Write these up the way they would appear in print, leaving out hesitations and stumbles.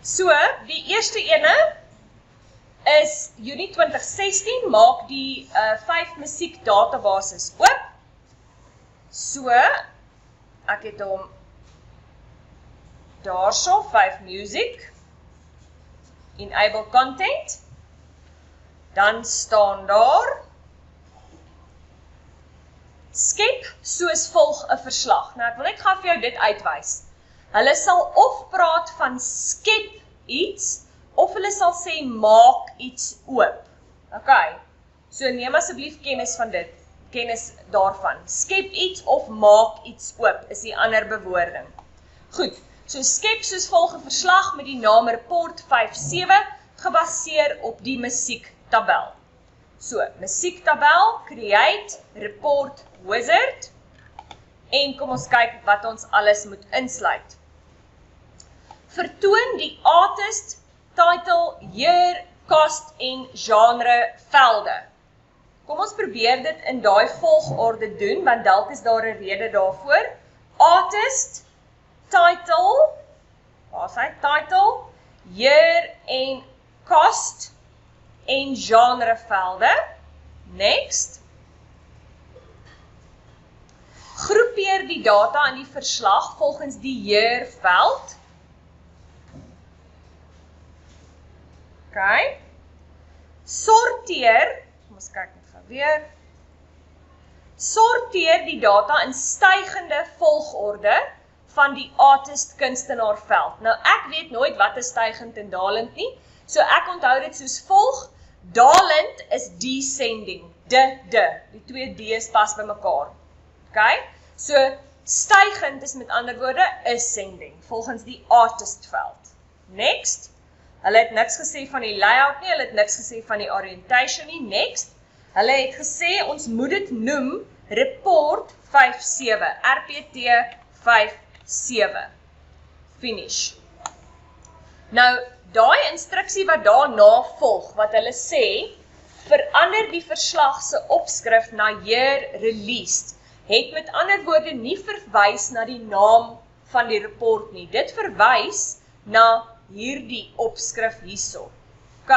So, die eerste ene is Junie 2016, maak die 5 musiek databases oop. So, ek het hom daarso, 5 music, enable content, dan staan daar, skep soos volg 'n verslag. Nou ek wil net gou vir jou dit uitwys. Hulle sal of praat van skep iets, of hulle sal sê maak iets oop. Ok, so neem asseblief kennis van dit, kennis daarvan. Skep iets of maak iets oop, is die ander bewoording. Goed, so skep soos volg 'n verslag met die naam report 57, gebaseer op die musiektabel. So, musiektabel, create, report, wizard, en kom ons kyk wat ons alles moet insluit. Vertoon die artist, title, year, cost en genre velde. Kom ons probeer dit in daai volgorde doen, want dalk is daar 'n rede daarvoor. Artist, title, waar is hy? Title, year en cost en genre velde. Next. Groepeer die data in die verslag volgens die year veld. Ok. Sorteer, kom ons kyk net gou weer. Sorteer die data in stygende volgorde van die artist kunstenaar veld. Nou ek weet nooit wat is stygend en dalend nie, so ek onthou dit soos volg. Dalend is descending, die 2 D's pas by mekaar. Ok, so stygend is met ander woorde ascending, volgens die artist veld. Next, hulle het niks gesê van die layout nie, hulle het niks gesê van die orientation nie. Next, hulle het gesê ons moet dit noem report 57, RPT 57. Finish. Nou, daai instruksie wat daarna volg, wat hulle sê, verander die verslag se opskrif na year released, het met ander woorde nie verwys na die naam van die report nie. Dit verwys na hierdie opskrif hierso. Ok,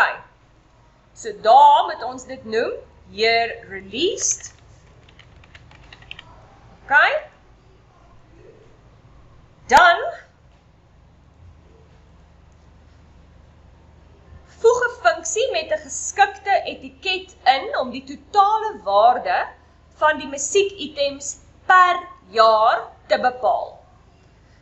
so daar moet ons dit noem, year released. Ok, dan voeg 'n funksie met 'n geskikte etiket in om die totale waarde van die musiekitems per jaar te bepaal.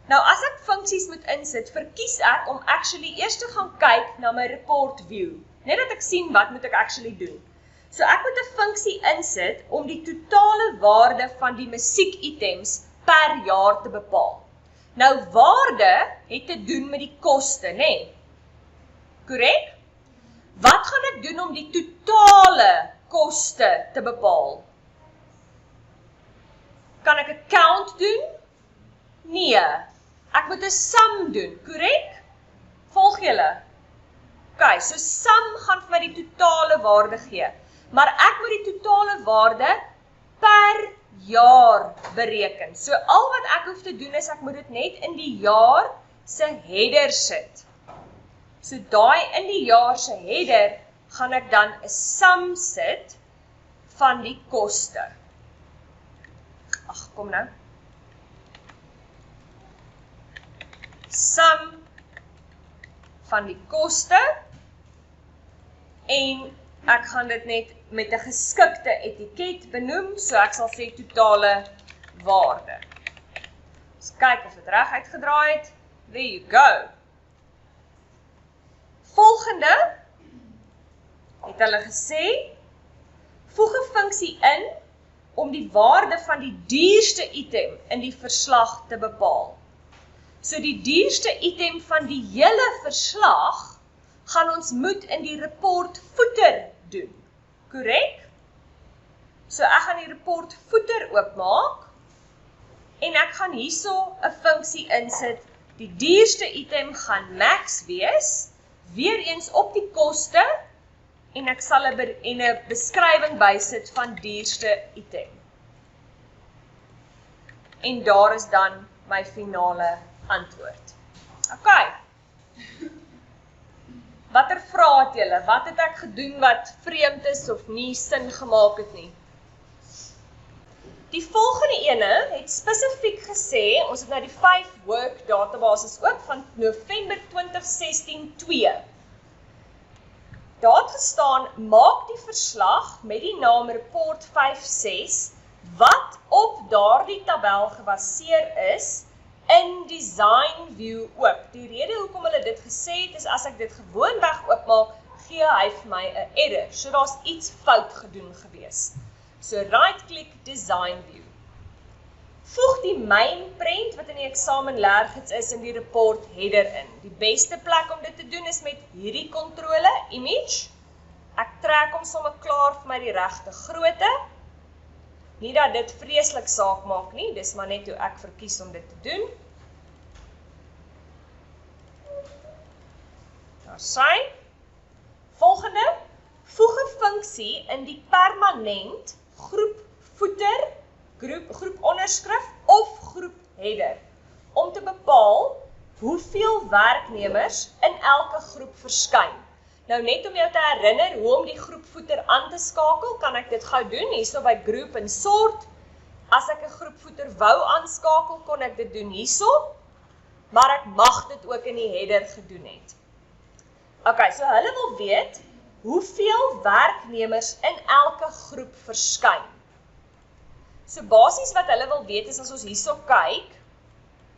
Nou as ek funksies moet insit, verkies ek om actually eers te gaan kyk na my report view, net dat ek sien wat moet ek actually doen. So ek moet 'n funksie insit om die totale waarde van die musiekitems per jaar te bepaal. Nou waarde het te doen met die koste, nê? Korrek? Wat gaan ek doen om die totale koste te bepaal? Kan ek 'n count doen? Nee. Ek moet 'n sum doen, korrek? Volg julle? Ok, so sum gaan vir my die totale waarde gee. Maar ek moet die totale waarde per jaar bereken. So al wat ek hoef te doen is ek moet dit net in die jaar se header sit. So daai in die jaar se header gaan ek dan 'n sum sit van die koste. Ag, kom nou. Sum van die koste en ek gaan dit net met 'n geskikte etiket benoem, so ek sal sê totale waarde. Ons kyk of dit reg uitgedraai het. There you go. Volgende het hulle gesê, voeg 'n funksie in om die waarde van die duurste item in die verslag te bepaal. So die duurste item van die hele verslag gaan ons moet in die report footer doen. Korrek? So ek gaan die report footer oopmaak en ek gaan hierso 'n funksie insit. Die duurste item gaan max wees, weer eens op die koste en ek sal 'n beskrywing bysit van duurste item. En daar is dan my finale antwoord. OK. Watter vrae het julle? Wat het ek gedoen wat vreemd is of nie sin gemaak het nie? Die volgende ene het spesifiek gesê, ons het nou die 5 work databases oop van November 2016 2. Daar het gestaan, maak die verslag met die naam report 56, wat op daardie tabel gebaseer is, in design view oop. Die rede hoekom hulle dit gesê het, is as ek dit gewoonweg oopmaak, gee hy vir my 'n error. So daar's iets fout gedoen gewees. So right click design view. Voeg die main prent wat in die eksamen leergids is in die report header in. Die beste plek om dit te doen is met hierdie kontrole, image. Ek trek hom sommer klaar vir my die regte grootte. Nie dat dit vreeslik saak maak nie, dis maar net hoe ek verkies om dit te doen. Daar sy. Volgende, voeg 'n funksie in die permanent groep footer, groep onderskrif of groep header, om te bepaal hoeveel werknemers in elke groep verskyn. Nou net om jou te herinner hoe om die groep footer aan te skakel, kan ek dit gou doen, hierso by group en sort. As ek 'n groep footer wou aanskakel, kon ek dit doen hierso, maar ek mag dit ook in die header gedoen het. Okay, so hulle wil weet hoeveel werknemers in elke groep verskyn. So basies wat hulle wil weet is as ons hierso kyk,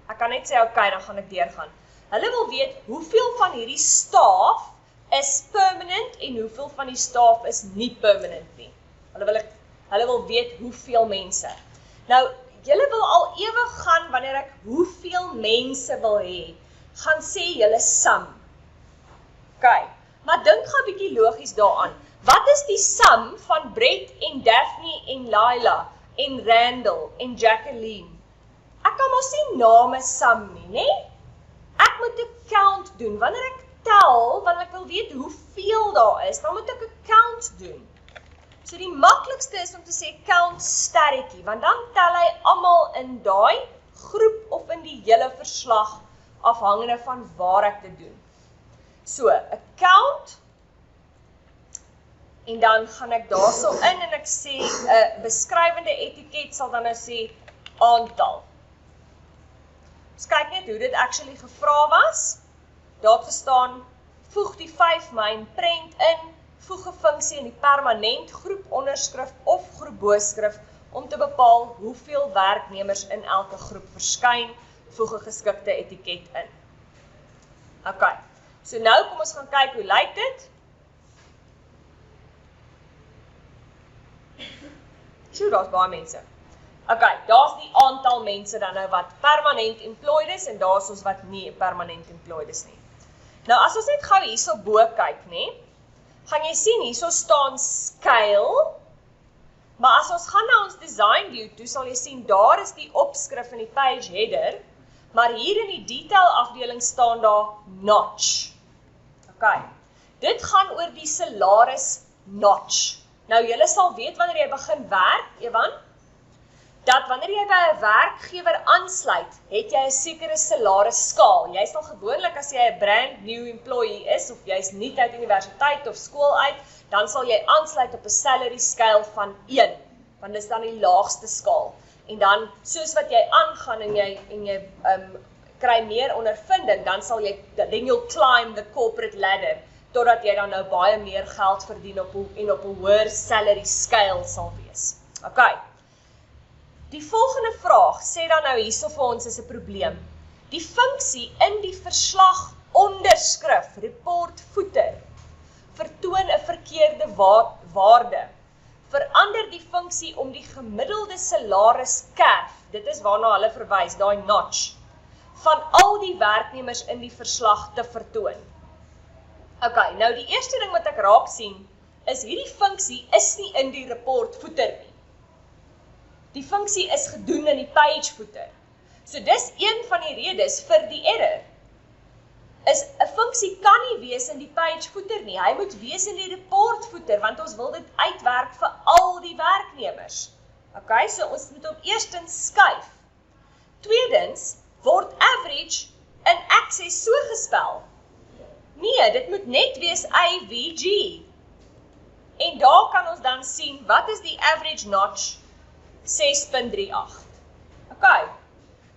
ek kan net sê okay, dan gaan ek deurgaan. Hulle wil weet hoeveel van hierdie staf is permanent en hoeveel van die staf is nie permanent nie. Hulle wil weet hoeveel mense. Nou, julle wil al ewig gaan wanneer ek hoeveel mense wil hê, gaan sê julle sum. Okay, maar dink gou 'n bietjie logies daaraan. Wat is die sum van Brett en Daphne en Laila en Randall en Jacqueline? Ek kan mos nie name sum nie, né? Ek moet 'n count doen. Wanneer ek tel, wanneer ek wil weet hoeveel daar is, dan moet ek 'n count doen. So die maklikste is om te sê count sterretjie, want dan tel hy almal in daai groep of in die hele verslag, afhangende van waar ek dit doen. So, 'n count, en dan gaan ek daarso in en ek sê, 'n beskrywende etiket sal dan nou sê aantal. Ons kyk net hoe dit actually gevra was. Daar het gestaan, voeg die 5 main prent in, voeg 'n funksie in die permanent groep onderskrif of groep boskrif om te bepaal hoeveel werknemers in elke groep verskyn, voeg 'n geskikte etiket in. Okay, so nou kom ons gaan kyk hoe lyk dit. So, daar's baie mense. Okay, daar's die aantal mense dan nou wat permanent employed is en daar's ons wat nie permanent employed is nie. Nou as ons net gou hierso bo kyk, nê, gaan jy sien hierso staan scale, maar as ons gaan na ons design view toe, sal jy sien daar is die opskrif in die page header, maar hier in die detail afdeling staan daar notch. Okay, dit gaan oor die salaris notch. Nou julle sal weet wanneer jy begin werk, Ewan, dat wanneer jy by 'n werkgewer aansluit, het jy 'n sekere salarisskaal. Jy sal gewoonlik as jy 'n brand new employee is of jy's nuut uit universiteit of skool uit, dan sal jy aansluit op 'n salary scale van 1, want dis dan die laagste skaal. En dan soos wat jy aangaan en jy kry meer ondervinding, dan sal jy then you'll climb the corporate ladder totdat jy dan nou baie meer geld verdien op 'n hoër salary scale sal wees. Okay. Die volgende vraag sê dan nou hierso vir ons is 'n probleem. Die funksie in die verslag onderskrif, report footer, vertoon 'n verkeerde waarde. Verander die funksie om die gemiddelde salaris kerf, dit is waarna hulle verwys, daai notch, van al die werknemers in die verslag te vertoon. Okay, nou die eerste ding wat ek raak sien, is hierdie funksie is nie in die report footer nie. Die funksie is gedoen in die page footer. So dis een van die redes vir die error. Is 'n funksie kan nie wees in die page footer nie. Hy moet wees in die report footer, want ons wil dit uitwerk vir al die werknemers. Okay, so ons moet hom eerstens skuif. Tweedens, word average in Access so gespel. Nee, dit moet net wees AVG. En daar kan ons dan sien, wat is die average notch? 6.38. Okay.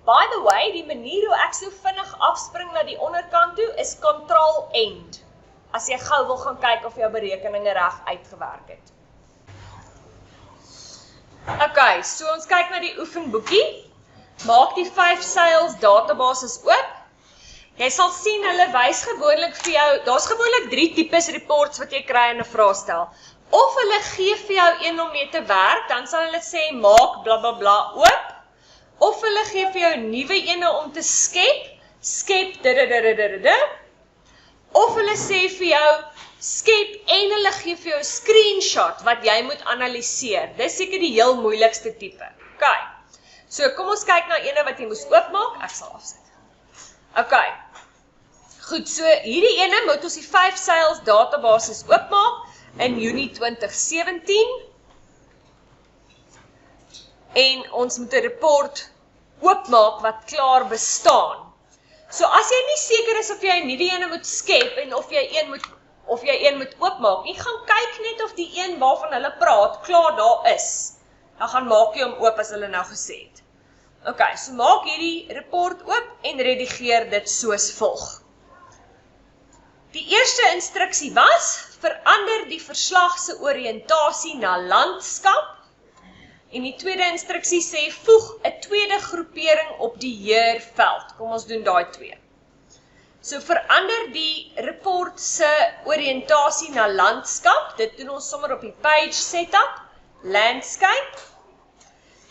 By the way, die manier hoe ek so vinnig afspring na die onderkant toe, is Control End. As jy gou wil gaan kyk of jou berekeninge reg uitgewerk het. Okay, so ons kyk na die oefenboekie. Maak die 5 sales databases oop. Jy sal sien, hulle wys gewoonlik vir jou, daar's gewoonlik 3 tipes reports wat jy kry in 'n vraestel. Of hulle gee vir jou een om mee te werk, dan sal hulle sê, maak bla bla bla oop. Of hulle gee vir jou 'n nuwe ene om te skep Of hulle sê vir jou, skep en hulle gee vir jou 'n screenshot wat jy moet analiseer. Dis seker die heel moeilikste tipe. Okay. So kom ons kyk na ene wat jy moes oopmaak. Ek sal afsit. Okay. Goed, so hierdie ene moet ons die 5 sales databases oopmaak in Junie 2017. En ons moet 'n report oopmaak wat klaar bestaan. So as jy nie seker is of jy 'n nuwe ene moet skep en of jy een moet oopmaak, jy gaan kyk net of die een waarvan hulle praat klaar daar is. Dan gaan maak jy hom oop as hulle nou gesê het. Okay, so maak hierdie report oop en redigeer dit soos volg. Die eerste instruksie was, verander die verslag se oriëntasie na landskap. En die tweede instruksie sê, voeg 'n tweede groepering op die heerveld. Kom ons doen daai twee. So verander die report se oriëntasie na landskap. Dit doen ons sommer op die page setup, landscape.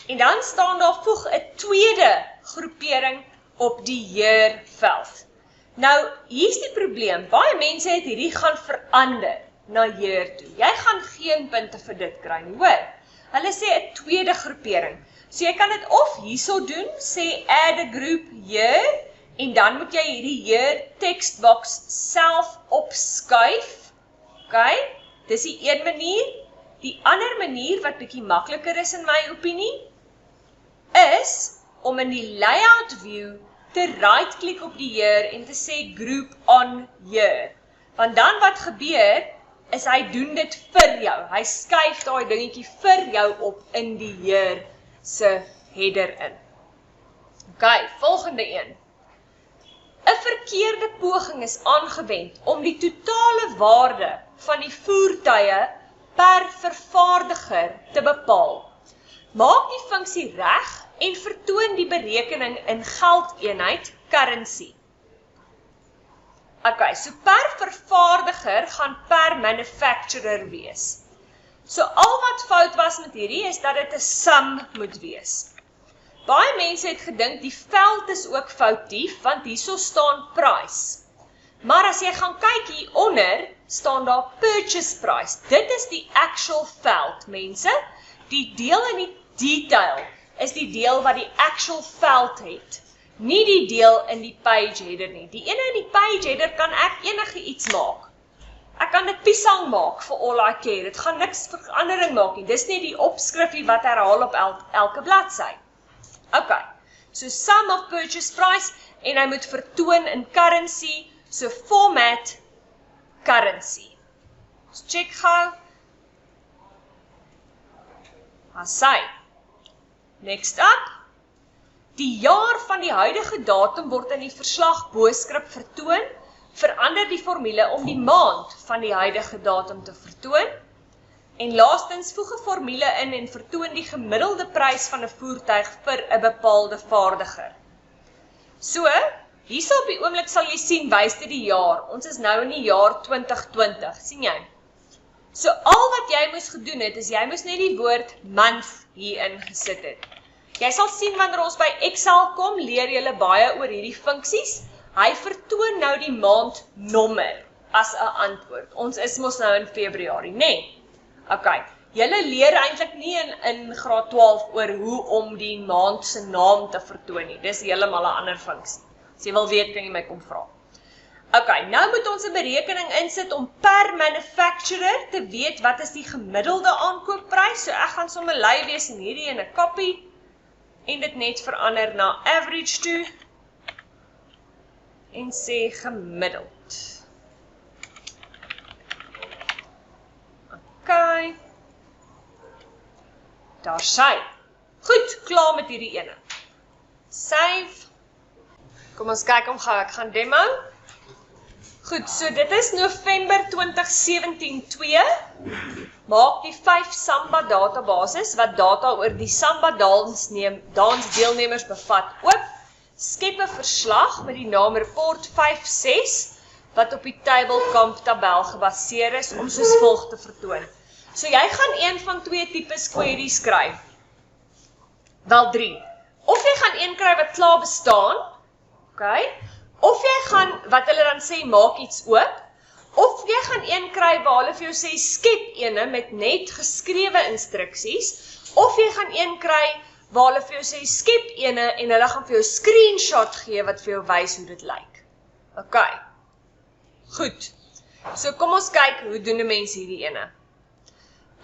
En dan staan daar, voeg 'n tweede groepering op die heerveld. Nou, hier's die probleem. Baie mense het hierdie gaan verander na heer toe. Jy gaan geen punte vir dit kry nie, hoor. Hulle sê 'n tweede groepering. So jy kan dit of hierso doen, sê add a group here, en dan moet jy hierdie here tekstbox self opskuif. Okay? Dis die een manier. Die ander manier wat bietjie makliker is in my opinie, is om in die layout view te right-klik op die here en te sê group on here. Want dan wat gebeur, is hy doen dit vir jou. Hy skuif daai dingetjie vir jou op in die here se header in. Okay, volgende een. 'n Verkeerde poging is aangewend om die totale waarde van die voertuie per vervaardiger te bepaal. Maak die funksie reg en vertoon die berekening in geldeenheid currency. Okay, so per vervaardiger gaan per manufacturer wees. So al wat fout was met hierdie is dat dit 'n sum moet wees. Baie mense het gedink die veld is ook foutief, want hierso staan price. Maar as jy gaan kyk hieronder, staan daar purchase price. Dit is die actual veld, mense. Die deel in die detail is die deel wat die actual veld het. Nie die deel in die page header nie. Die ene in die page header kan ek enige iets maak. Ek kan dit piesang maak vir all I care. Dit gaan niks verandering maak nie. Dis net die opskrifie wat herhaal op elke bladsy. Okay. So sum of purchase price en hy moet vertoon in currency, so format currency. So check gou. Asai. Next up. Die jaar van die huidige datum word in die verslag boskrip vertoon, verander die formule om die maand van die huidige datum te vertoon, en laastens voeg 'n formule in en vertoon die gemiddelde prys van 'n voertuig vir 'n bepaalde vaardiger. So, hierso op die oomblik sal jy sien, wys dit die jaar. Ons is nou in die jaar 2020, sien jy? So, al wat jy moes gedoen het, is jy moes net die woord month hierin gesit het. Jy sal sien wanneer ons by Excel kom, leer julle baie oor hierdie funksies. Hy vertoon nou die maandnommer as 'n antwoord. Ons is mos nou in Februarie, né? Okay. Julle leer eintlik nie in graad 12 oor hoe om die maand se naam te vertoon nie. Dis heeltemal 'n ander funksie. As jy wil weet, kan jy my kom vra. Okay, nou moet ons 'n berekening insit om per manufacturer te weet wat is die gemiddelde aankoopprys. So ek gaan sommer lui wees en hierdie in 'n copy en dit net verander na average toe en sê gemiddeld. daar sy. Goed, klaar met hierdie ene. Save. Kom ons kyk om gou, ek gaan demo. Goed, so dit is November 2017-2. Maak die 5 Samba databasis wat data oor die Samba dansdeelnemers bevat oop. Skep 'n verslag met die naam Report 5.6 wat op die Tablecamp tabel gebaseer is om soos volg te vertoon. So jy gaan een van 2 tipes queries kry. Wel 3. Of jy gaan een kry wat klaar bestaan, okay? Of jy gaan, wat hulle dan sê, maak iets oop, of jy gaan een kry waar hulle vir jou sê, skep ene met net geskrewe instruksies, of jy gaan een kry waar hulle vir jou sê, skep ene en hulle gaan vir jou screenshot gee wat vir jou wys hoe dit lyk. Okay. Goed. So kom ons kyk, hoe doen 'n mens hierdie ene?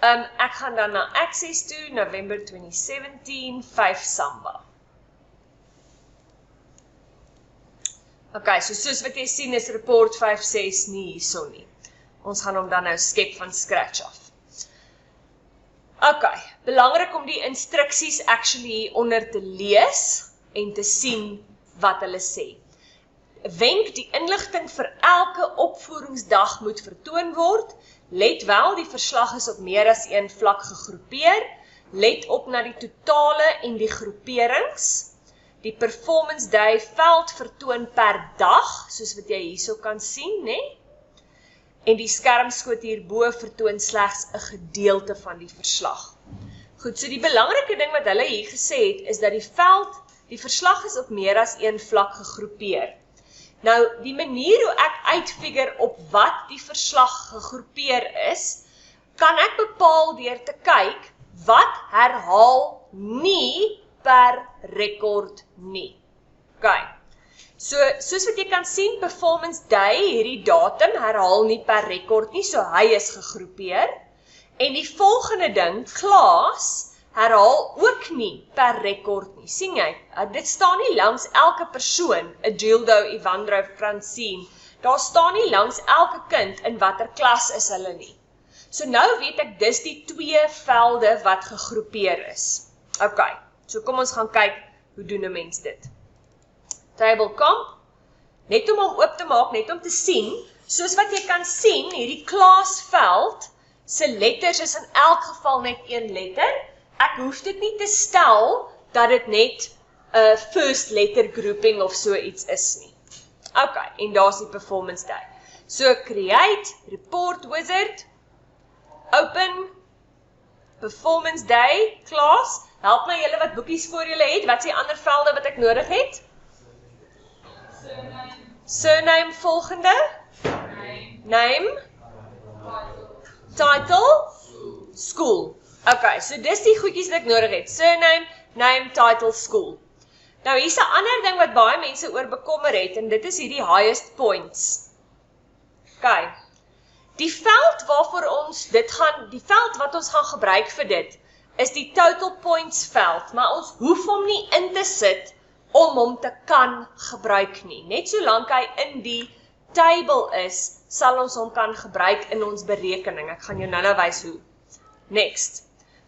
Ek gaan dan na Access toe, November 2017, 5 Samba. Okay, so soos wat jy sien is Report 5.6 nie hierso nie. Ons gaan hom dan nou skep van scratch af. Okay, belangrik om die instruksies actually hieronder te lees en te sien wat hulle sê. Wenk, die inligting vir elke opvoeringsdag moet vertoon word. Let wel, die verslag is op meer as een vlak gegroepeer. Let op na die totale en die groeperings. Die performance day veld vertoon per dag, soos wat jy hierso kan sien, né? En die skermskoot hierbo vertoon slegs 'n gedeelte van die verslag. Goed, so die belangrike ding wat hulle hier gesê het, is dat die verslag is op meer as een vlak gegroepeer. Nou, die manier hoe ek uitfigure op wat die verslag gegroepeer is, kan ek bepaal deur te kyk wat herhaal nie per rekord nie. Okay. So, soos wat jy kan sien, performance day, hierdie datum herhaal nie per rekord nie, so hy is gegroepeer. En die volgende ding, class, herhaal ook nie per rekord nie. Sien jy, dit staan nie langs elke persoon, Adildo, Ivandro, Francine, daar staan nie langs elke kind in watter klas is hulle nie. So nou weet ek, dis die 2 velde wat gegroepeer is. Okay, so kom ons gaan kyk, hoe doen 'n mens dit? Tablecamp, net om hom oop te maak, net om te sien, soos wat jy kan sien, hierdie klasveld, se letters is in elk geval net 1 letter. Ek hoef dit nie te stel, dat dit net 'n first letter grouping of so iets is nie. Okay, en daar is die performance day. So, create, report wizard, open, performance day, class, help my julle wat boekies voor julle het, wat is die ander velde wat ek nodig het? Surname volgende, name, title, school. Okay, so dis die goedjies wat ek nodig het, surname, name, title, school. Nou hier's 'n ander ding wat baie mense oor bekommer het, en dit is hierdie highest points. Okay, die veld waarvoor ons dit gaan, die veld wat ons gaan gebruik vir dit, is die total points veld, maar ons hoef hom nie in te sit om hom te kan gebruik nie. Net solank hy in die table is, sal ons hom kan gebruik in ons berekening. Ek gaan jou nou wys hoe. Next.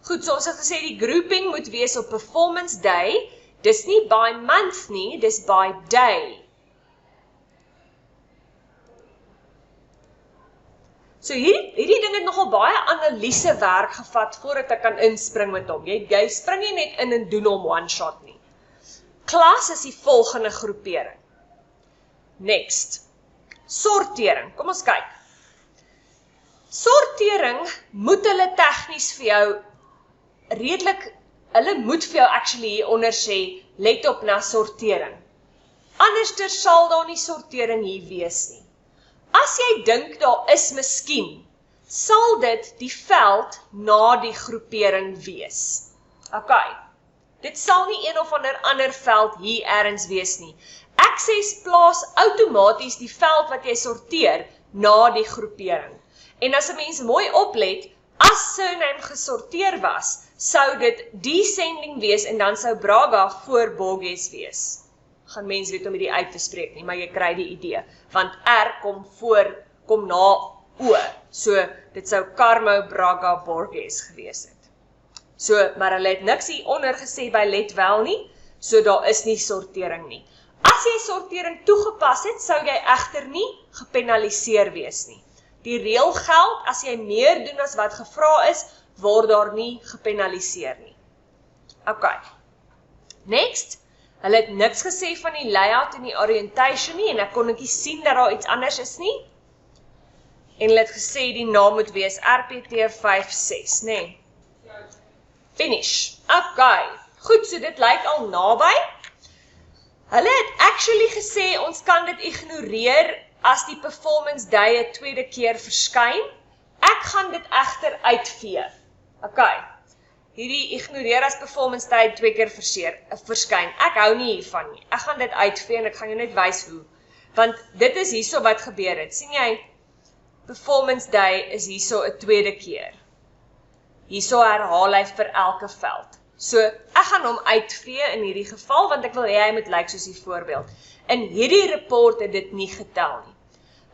Goed, so ons het gesê die grouping moet wees op performance day, dis nie by month nie, dis by day. So hierdie ding het nogal baie analise werk gevat voordat ek kan inspring met hom. Jy spring nie net in en doen hom one shot nie. Klas is die volgende groepering. Next. Sortering. Kom ons kyk. Sortering moet hulle tegnies vir jou hulle moet vir jou actually hieronder sê, let op na sortering. Anderster sal daar nie sortering hier wees nie. As jy dink daar is miskien, sal dit die veld na die groepering wees. Okay, dit sal nie een of ander veld hier ergens wees nie. Access plaas outomaties die veld wat jy sorteer na die groepering. En as 'n mens mooi oplet, as surname gesorteer was, sou dit descending wees en dan sou Braga voor Borges wees. Gaan mens weet om dit uit te spreek nie, maar jy kry die idee, want R kom na O, so dit sou Carmo Braga Borges gewees het. So, maar hulle het niks hieronder gesê by let wel nie, so daar is nie sortering nie. As jy sortering toegepas het, sou jy egter nie gepenaliseer wees nie. Die reël geld, as jy meer doen as wat gevra is, word daar nie gepenaliseer nie. Ok. Next, hulle het niks gesê van die layout en die orientation nie, en ek kon nie sien dat daar iets anders is nie. En hulle het gesê die naam moet wees RPT 56, nee. Finish. Ok, goed, so dit lyk al naby. Hulle het actually gesê, ons kan dit ignoreer as die performance day 'n tweede keer verskyn. Ek gaan dit egter uitvee. Ok, hierdie ignoreer as performance day 2 keer verskyn. Ek hou nie hiervan nie. Ek gaan dit uitvee en ek gaan jou net wys hoe. Want dit is hierso wat gebeur het. Sien jy, performance day is hierso 'n tweede keer. Hierso herhaal hy vir elke veld. So, ek gaan hom uitvee in hierdie geval, want ek wil hê hy moet lyk soos die voorbeeld. In hierdie report het dit nie getel nie.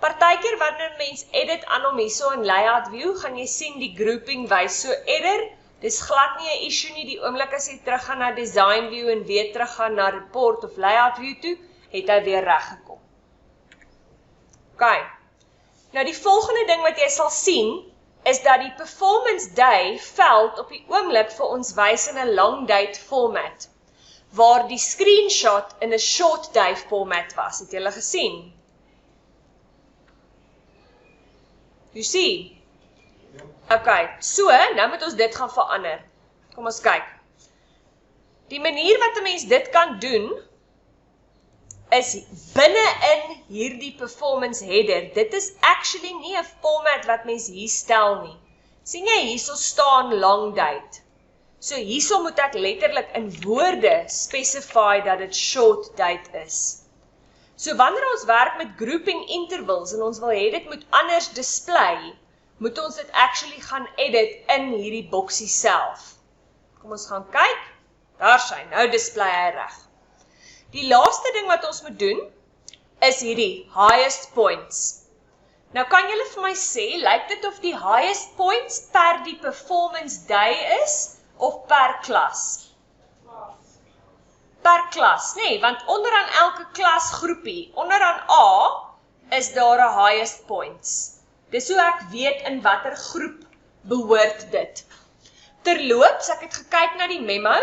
Partykeer wanneer mens edit aan hom hierso in layout view, gaan jy sien die grouping wys so error. Dis glad nie 'n issue nie, die oomblik as jy teruggaan na design view en weer teruggaan na report of layout view toe, het hy weer reggekom. Ok. Nou die volgende ding wat jy sal sien, is dat die performance day veld op die oomblik vir ons wys in 'n long date format, waar die screenshot in 'n short day format was. Het julle gesien? You see? Ok, so, nou moet ons dit gaan verander. Kom ons kyk. Die manier wat 'n mens dit kan doen, is binne in hierdie performance header. Dit is actually nie 'n format wat mens hier stel nie. Sien jy, hierso staan long date. So hierso moet ek letterlik in woorde specify dat dit short date is. So wanneer ons werk met grouping intervals en ons wil hê dit moet anders display, moet ons dit actually gaan edit in hierdie boksie self. Kom ons gaan kyk. Daar sy, nou display hy reg. Die laaste ding wat ons moet doen, is hierdie highest points. Nou kan julle vir my sê, lyk dit of die highest points per die performance day is, of per klas? Per klas, nee, want onderaan elke klasgroepie, onderaan A, is daar 'n highest points. Dis hoe ek weet in watter groep behoort dit. Terloops, ek het gekyk na die memo,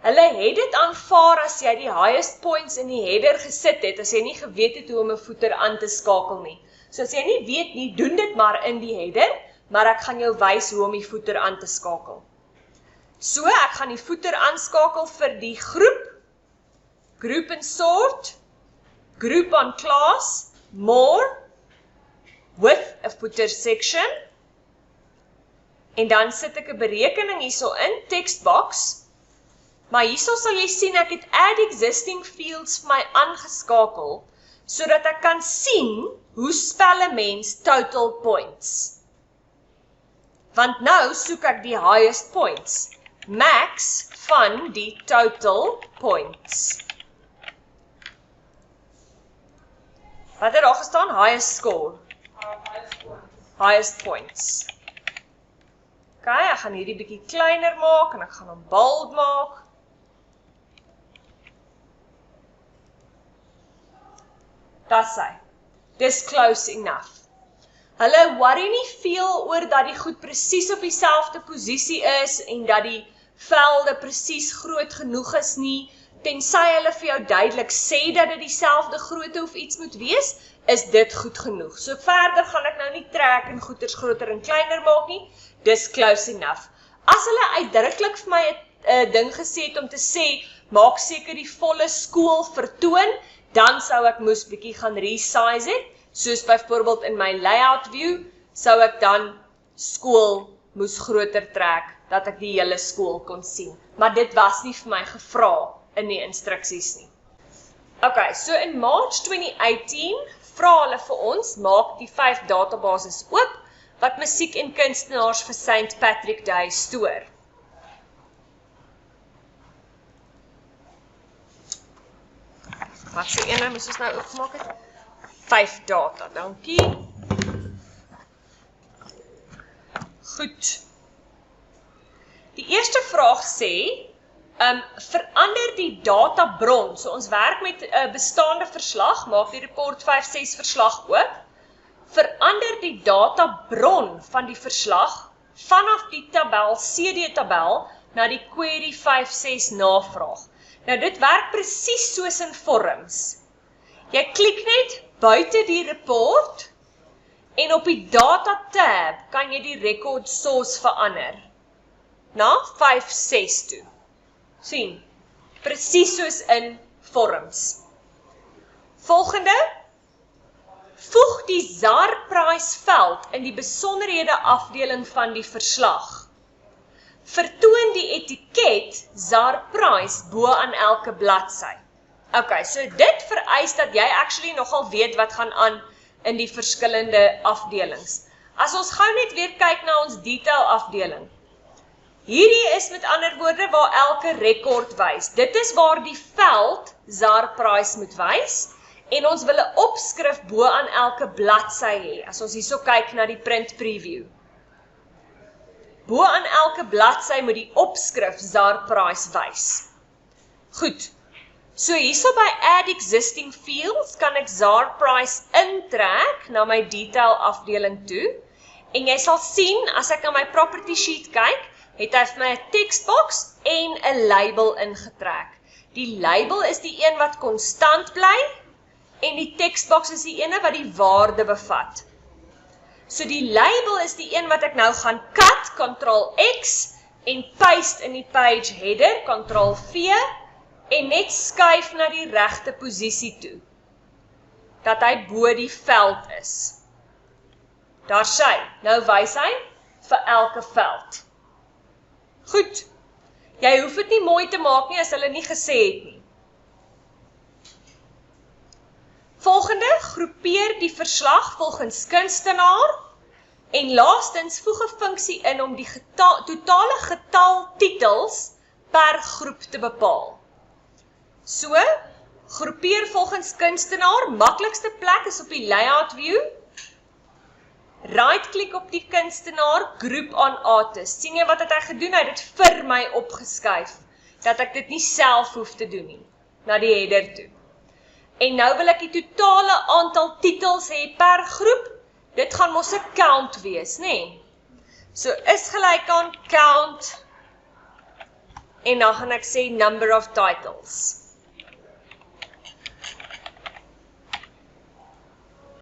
hulle het dit aanvaar as jy die highest points in die header gesit het, as jy nie geweet het hoe om 'n voeter aan te skakel nie. So as jy nie weet nie, doen dit maar in die header, maar ek gaan jou wys hoe om die voeter aan te skakel. So, ek gaan die voeter aanskakel vir die groep, group and sort, group on class, more, with a footer section, en dan sit ek 'n berekening hierso in, text box, maar hierso sal jy sien ek het add existing fields vir my aangeskakel, sodat ek kan sien hoe spel 'n mens total points. Want nou soek ek die highest points, max van die total points. Wat het daar gestaan? Highest score. Highest points. Ok, ek gaan hierdie bietjie kleiner maak en ek gaan hom bold maak. Dis hy. Dis close enough. Hulle worry nie veel oor dat die goed presies op dieselfde posisie is en dat die velde presies groot genoeg is nie, tensy hulle vir jou duidelik sê dat dit dieselfde grootte of iets moet wees, is dit goed genoeg. So verder gaan ek nou nie trek en goeters groter en kleiner maak nie, dis close enough. As hulle uitdruklik vir my 'n ding gesê het om te sê, maak seker die volle skool vertoon, dan sou ek moes bietjie gaan resize het, soos byvoorbeeld in my layout view, sou ek dan skool moes groter trek, dat ek die hele skool kon sien. Maar dit was nie vir my gevra in die instruksies nie. Ok, so in March 2018 vra hulle vir ons, maak die 5 databases oop, wat musiek en kunstenaars vir St. Patrick Day stoor. Wat so ene moes ons nou oopgemaak het? 5 data, dankie. Goed. Die eerste vraag sê, verander die databron, so ons werk met 'n bestaande verslag, maak die report 5.6 verslag oop, verander die databron van die verslag vanaf die tabel, CD-tabel, na die query 5.6 navraag. Nou dit werk presies soos in vorms. Jy klik net buite die report, en op die data tab kan jy die record source verander, na 5.6 toe. Sien, presies soos in vorms. Volgende, voeg die ZAR-prys veld in die besonderhede afdeling van die verslag. Vertoon die etiket ZAR-prys bo aan elke bladsy. Okay, so dit vereis dat jy actually nogal weet wat gaan aan in die verskillende afdelings. As ons gou net weer kyk na ons detail afdeling. Hierdie is met ander woorde waar elke rekord wys. Dit is waar die veld ZAR-prys moet wys en ons wil 'n opskrif bo aan elke bladsy hê. As ons hierso kyk na die print preview. Bo aan elke bladsy moet die opskrif ZAR-prys wys. Goed. So hierso by Add Existing Fields kan ek ZAR-prys intrek na my detail afdeling toe. En jy sal sien, as ek na my property sheet kyk, het hy vir my 'n tekstbox en 'n label ingetrek. Die label is die een wat konstant bly en die tekstbox is die ene wat die waarde bevat. So die label is die een wat ek nou gaan cut, Ctrl+X en paste in die page header, Ctrl+V en net skuif na die regte posisie toe, dat hy bo die veld is. Daar sy, nou wys hy vir elke veld. Goed, jy hoef dit nie mooi te maak nie as hulle nie gesê het nie. Volgende, groepeer die verslag volgens kunstenaar en laastens voeg 'n funksie in om die totale getal titels per groep te bepaal. So, groepeer volgens kunstenaar, maklikste plek is op die layout view. Right-klik op die kunstenaar, groep on artist. Sien jy wat het hy gedoen? Hy het dit vir my opgeskuif, dat ek dit nie self hoef te doen nie, na die header toe. En nou wil ek die totale aantal titels hê per groep, dit gaan mos 'n count wees, nê? So is gelyk aan count, en dan gaan ek sê number of titles.